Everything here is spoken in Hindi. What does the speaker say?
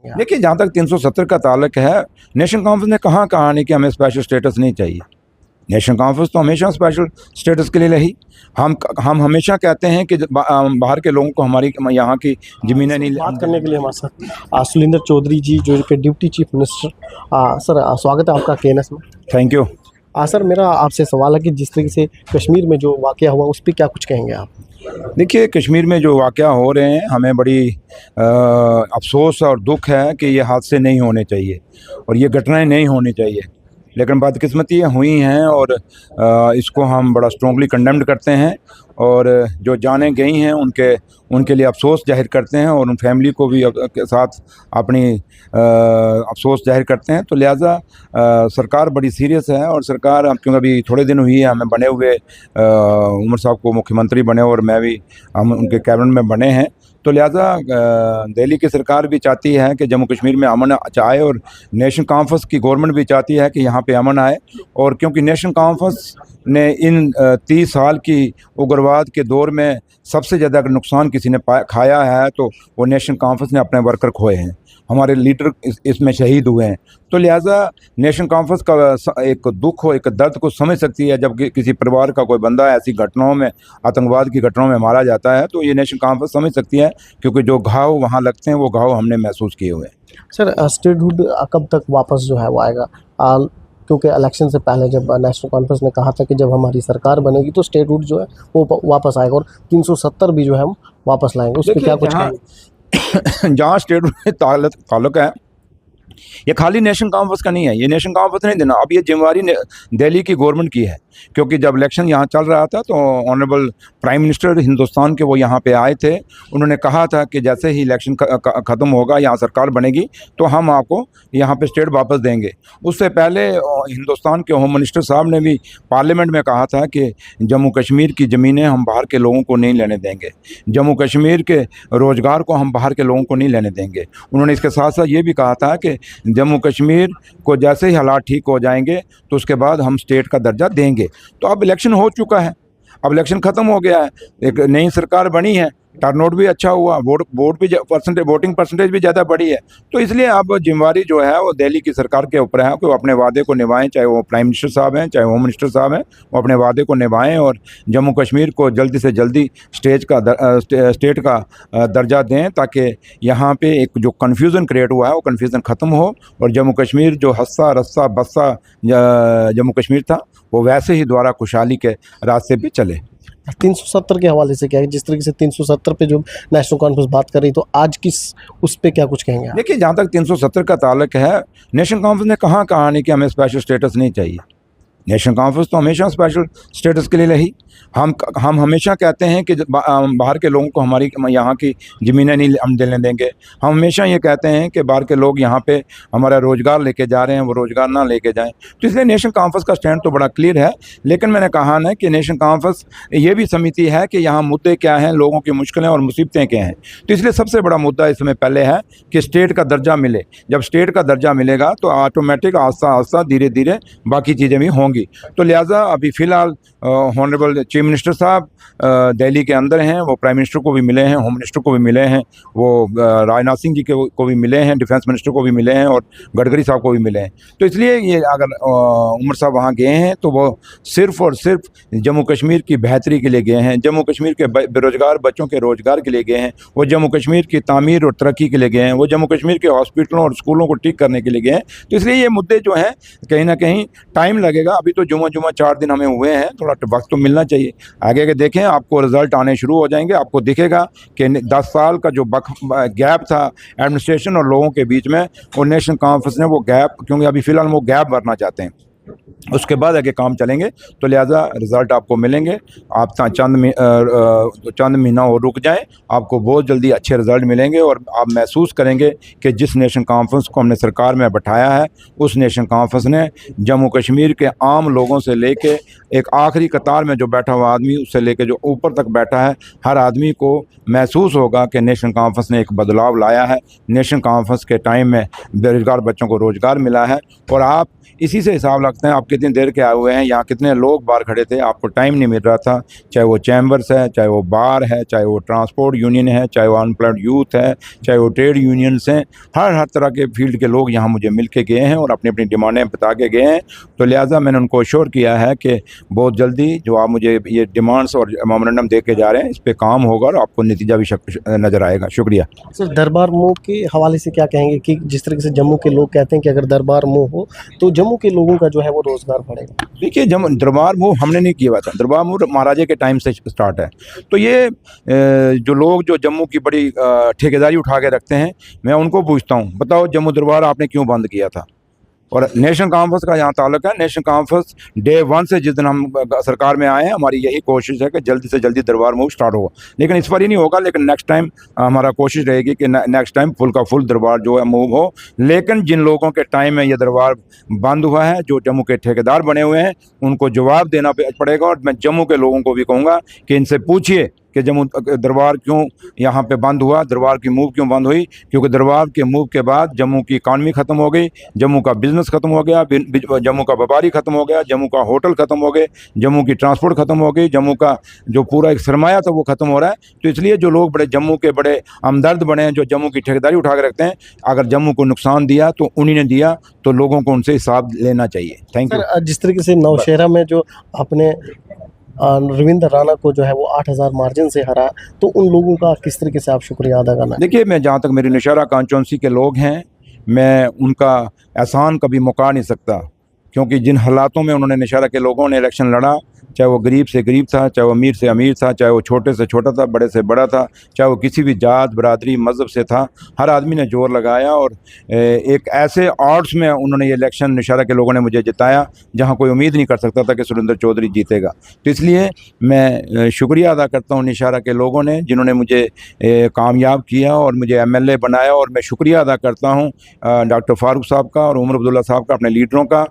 कहेंगे आप? देखिए, जहाँ तक 370 का ताल्लुक है, नेशनल कॉन्फ्रेंस ने कहाँ कहा नहीं कि हमें स्पेशल स्टेटस नहीं चाहिए। नेशनल कॉन्फ्रेंस तो हमेशा स्पेशल स्टेटस के लिए रही। हम हमेशा कहते हैं कि बाहर के लोगों को हमारी यहाँ की ज़मीनें नहीं। बात करने के लिए हमारे साथ सुलिंदर चौधरी जी, जो कि डिप्टी चीफ मिनिस्टर। सर, स्वागत है आपका KNS में। Thank you. सर, मेरा आपसे सवाल है कि जिस तरीके से कश्मीर में जो वाक़या हुआ, उस पर क्या कुछ कहेंगे आप? देखिए, कश्मीर में जो वाक़या हो रहे हैं, हमें बड़ी अफ़सोस और दुख है कि ये हादसे नहीं होने चाहिए और ये घटनाएं नहीं होनी चाहिए, लेकिन बदकिस्मती ये हुई हैं और इसको हम बड़ा स्ट्रॉन्गली कंडेम्ड करते हैं और जो जानें गई हैं उनके लिए अफ़सोस जाहिर करते हैं और उन फैमिली को भी के साथ अपनी अफ़सोस जाहिर करते हैं। तो लिहाजा सरकार बड़ी सीरियस है और सरकार, क्योंकि अभी थोड़े दिन हुई है हमें बने हुए, उमर साहब को मुख्यमंत्री बने और हम उनके कैबिनेट में बने हैं, तो लिहाजा दिल्ली की सरकार भी चाहती है कि जम्मू कश्मीर में अमन आए और नेशनल कॉन्फ्रेंस की गवर्नमेंट भी चाहती है कि यहाँ पे अमन आए। और क्योंकि नेशनल कॉन्फ्रेंस ने इन 30 साल की उग्रवाद के दौर में सबसे ज़्यादा अगर नुकसान किसी ने खाया है तो वो नेशनल कॉन्फ्रेंस ने अपने वर्कर खोए हैं, हमारे लीडर इसमें शहीद हुए हैं। तो लिहाजा नेशनल कॉन्फ्रेंस का एक दुख हो, एक दर्द को समझ सकती है। जब किसी परिवार का कोई बंदा ऐसी घटनाओं में, आतंकवाद की घटनाओं में मारा जाता है, तो ये नेशनल कॉन्फ्रेंस समझ सकती है, क्योंकि जो घाव वहाँ लगते हैं वो घाव हमने महसूस किए हुए हैं। सर, स्टेटहुड कब तक वापस जो है वो आएगा? क्योंकि इलेक्शन से पहले जब नेशनल कॉन्फ्रेंस ने कहा था कि जब हमारी सरकार बनेगी तो स्टेटहुड जो है वो वापस आएगा और 370 भी जो है हम वापस लाएंगे, उस पर क्या कुछ कहेंगे? जहाँ स्टेटहुड में ताल्लुक है, ये खाली नेशनल कॉन्फ्रेंस का नहीं है, ये नेशनल कॉन्फ्रेंस नहीं देना। अब ये जिम्मेवारी दिल्ली की गवर्नमेंट की है, क्योंकि जब इलेक्शन यहाँ चल रहा था तो ऑनरेबल प्राइम मिनिस्टर हिंदुस्तान के वो यहाँ पे आए थे। उन्होंने कहा था कि जैसे ही इलेक्शन ख़त्म होगा, यहाँ सरकार बनेगी, तो हम आपको यहाँ पे स्टेट वापस देंगे। उससे पहले हिंदुस्तान के होम मिनिस्टर साहब ने भी पार्लियामेंट में कहा था कि जम्मू कश्मीर की ज़मीनें हम बाहर के लोगों को नहीं लेने देंगे, जम्मू कश्मीर के रोज़गार को हम बाहर के लोगों को नहीं लेने देंगे। उन्होंने इसके साथ साथ ये भी कहा था कि जम्मू कश्मीर को जैसे ही हालात ठीक हो जाएंगे तो उसके बाद हम स्टेट का दर्जा देंगे। तो अब इलेक्शन हो चुका है, अब इलेक्शन ख़त्म हो गया है, एक नई सरकार बनी है, टर्नआउट भी अच्छा हुआ, वोट भी वोटिंग परसेंटेज भी ज़्यादा बढ़ी है। तो इसलिए अब जिम्मेवारी जो है वो दिल्ली की सरकार के ऊपर है कि वो अपने वादे को निभाएं, चाहे वो प्राइम मिनिस्टर साहब हैं, चाहे होम मिनिस्टर साहब हैं, वो अपने वादे को निभाएं और जम्मू कश्मीर को जल्दी से जल्दी स्टेट का दर्जा दें, ताकि यहाँ पे एक जो कन्फ्यूज़न क्रिएट हुआ है वो कन्फ्यूज़न ख़त्म हो और जम्मू कश्मीर जो हस्सा रस्सा बस्सा जम्मू कश्मीर था वो वैसे ही दोबारा खुशहाली के रास्ते पे चले। 370 के हवाले से क्या है, जिस तरीके से 370 पे जो नेशनल कॉन्फ्रेंस बात कर रही, तो आज किस उस पे क्या कुछ कहेंगे आप? देखिए, जहाँ तक 370 का ताल्लुक है, नेशनल कॉन्फ्रेंस ने कहाँ कहा नहीं कि हमें स्पेशल स्टेटस नहीं चाहिए। नेशनल कॉन्फ्रेंस तो हमेशा स्पेशल स्टेटस के लिए रही। हम हमेशा कहते हैं कि बाहर के लोगों को हमारी यहाँ की ज़मीनें नहीं हम देने देंगे। हम हमेशा ये कहते हैं कि बाहर के लोग यहाँ पे हमारा रोज़गार लेके जा रहे हैं, वो रोज़गार ना लेके जाएं। तो इसलिए नेशनल कॉन्फ्रेंस का स्टैंड तो बड़ा क्लियर है। लेकिन मैंने कहा ना कि नेशनल कॉन्फ्रेंस ये भी समिति है कि यहाँ मुद्दे क्या हैं, लोगों की मुश्किलें और मुसीबतें क्या हैं। तो इसलिए सबसे बड़ा मुद्दा इसमें पहले है कि स्टेट का दर्जा मिले। जब स्टेट का दर्जा मिलेगा तो ऑटोमेटिक आस्ता आस्ता धीरे धीरे बाकी चीज़ें भी होंगी। तो लिहाजा अभी फ़िलहाल ऑनरेबल चीफ मिनिस्टर साहब दिल्ली के अंदर हैं, वो प्राइम मिनिस्टर को भी मिले हैं, होम मिनिस्टर को भी मिले हैं, वो राजनाथ सिंह जी को भी मिले हैं, डिफेंस मिनिस्टर को भी मिले हैं और गडकरी साहब को भी मिले हैं। तो इसलिए ये अगर उमर साहब वहाँ गए हैं तो वो सिर्फ़ और सिर्फ जम्मू कश्मीर की बेहतरी के लिए गए हैं, जम्मू कश्मीर के बेरोज़गार बच्चों के रोज़गार के लिए गए हैं, वो जम्मू कश्मीर की तामीर और तरक्की के लिए गए हैं, वो जम्मू कश्मीर के हॉस्पिटलों और स्कूलों को ठीक करने के लिए गए हैं। तो इसलिए ये मुद्दे जो हैं कहीं ना कहीं टाइम लगेगा। अभी तो जुम्मा 4 दिन हमें हुए हैं, थोड़ा वक्त तो मिलना चाहिए। आगे के देखें, आपको रिजल्ट आने शुरू हो जाएंगे, आपको दिखेगा कि 10 साल का जो गैप था एडमिनिस्ट्रेशन और लोगों के बीच में, वो नेशनल कॉन्फ्रेंस ने वो गैप, क्योंकि अभी फ़िलहाल वो गैप भरना चाहते हैं, उसके बाद आगे काम चलेंगे। तो लिहाजा रिज़ल्ट आपको मिलेंगे। आप चंद महीना और रुक जाएं, आपको बहुत जल्दी अच्छे रिज़ल्ट मिलेंगे और आप महसूस करेंगे कि जिस नेशनल कॉन्फ्रेंस को हमने सरकार में बैठाया है, उस नेशनल कॉन्फ्रेंस ने जम्मू कश्मीर के आम लोगों से लेके एक आखिरी कतार में जो बैठा हुआ आदमी, उससे लेके जो ऊपर तक बैठा है, हर आदमी को महसूस होगा कि नेशनल कॉन्फ्रेंस ने एक बदलाव लाया है। नेशनल कॉन्फ्रेंस के टाइम में बेरोज़गार बच्चों को रोज़गार मिला है और आप इसी से हिसाब रखते हैं। आप कितनी देर के आए हुए हैं, यहाँ कितने लोग बाहर खड़े थे, आपको टाइम नहीं मिल रहा था। चाहे वो चैम्बर्स है, चाहे वो बार है, चाहे वो ट्रांसपोर्ट यूनियन है, चाहे वो अनएम्प्लॉयड यूथ है, चाहे वो ट्रेड यूनियंस हैं, हर तरह के फील्ड के लोग यहाँ मुझे मिल के गए हैं और अपनी अपनी डिमांडें बता के गए हैं। तो लिहाजा मैंने उनको अश्योर किया है कि बहुत जल्दी जो आप मुझे ये डिमांड्स और मेमोरेंडम दे के जा रहे हैं, इस पर काम होगा और आपको नतीजा भी नज़र आएगा। शुक्रिया। सर, दरबार मूव के हवाले से क्या कहेंगे कि जिस तरीके से जम्मू के लोग कहते हैं कि अगर दरबार मूव हो तो जम्मू के लोगों का जो है वो रोज़गार बढ़ेगा? देखिए, दरबार मूव हमने नहीं किया हुआ था, दरबार मूव महाराजे के टाइम से स्टार्ट है। तो ये जो लोग जो जम्मू की बड़ी ठेकेदारी उठा के रखते हैं, मैं उनको पूछता हूँ, बताओ जम्मू दरबार आपने क्यों बंद किया था? और नेशनल कॉन्फ्रेंस का यहाँ ताल्लुक है, नेशनल कॉन्फ्रेंस डे 1 से जिस दिन हम सरकार में आए हैं, हमारी यही कोशिश है कि जल्दी से जल्दी दरबार मूव स्टार्ट हो। लेकिन इस बार ही नहीं होगा, लेकिन नेक्स्ट टाइम हमारा कोशिश रहेगी कि नेक्स्ट टाइम फुल का फुल दरबार जो है मूव हो। लेकिन जिन लोगों के टाइम में ये दरबार बंद हुआ है, जो जम्मू के ठेकेदार बने हुए हैं, उनको जवाब देना पड़ेगा। और मैं जम्मू के लोगों को भी कहूँगा कि इनसे पूछिए कि जम्मू दरबार क्यों यहाँ पे बंद हुआ, दरबार की मूव क्यों बंद हुई? क्योंकि दरबार के मूव के बाद जम्मू की इकानमी ख़त्म हो गई, जम्मू का बिज़नेस ख़त्म हो गया, जम्मू का व्यापारी ख़त्म हो गया, जम्मू का होटल ख़त्म हो गए, जम्मू की ट्रांसपोर्ट ख़त्म हो गई, जम्मू का जो पूरा एक सरमाया था वो ख़त्म हो रहा है। तो इसलिए जो लोग बड़े जम्मू के बड़े हमदर्द बने हैं, जो जम्मू की ठेकेदारी उठा के रखते हैं, अगर जम्मू को नुकसान दिया तो उन्हीं ने दिया, तो लोगों को उनसे हिसाब लेना चाहिए। Thank you. सर, जिस तरीके से नौशहरा में जो आपने रविंद्र राणा को जो है वो 8,000 मार्जिन से हरा, तो उन लोगों का किस तरीके से आप शुक्रिया अदा करना? देखिए, मैं जहाँ तक मेरी नौशहरा कॉन्स्टिट्यूंसी के लोग हैं, मैं उनका एहसान कभी मुका नहीं सकता, क्योंकि जिन हालातों में उन्होंने नौशहरा के लोगों ने इलेक्शन लड़ा, चाहे वो गरीब से गरीब था, चाहे वो अमीर से अमीर था, चाहे वो छोटे से छोटा था, बड़े से बड़ा था, चाहे वो किसी भी जात बरादरी मज़हब से था, हर आदमी ने जोर लगाया और एक ऐसे ऑड्स में उन्होंने ये इलेक्शन नौशहरा के लोगों ने मुझे जिताया जहाँ कोई उम्मीद नहीं कर सकता था कि सुरेंद्र चौधरी जीतेगा। तो इसलिए मैं शुक्रिया अदा करता हूँ नौशहरा के लोगों ने, जिन्होंने मुझे कामयाब किया और मुझे MLA बनाया। और मैं शुक्रिया अदा करता हूँ डॉक्टर फारूक साहब का और उमर अब्दुल्ला साहब का, अपने लीडरों का।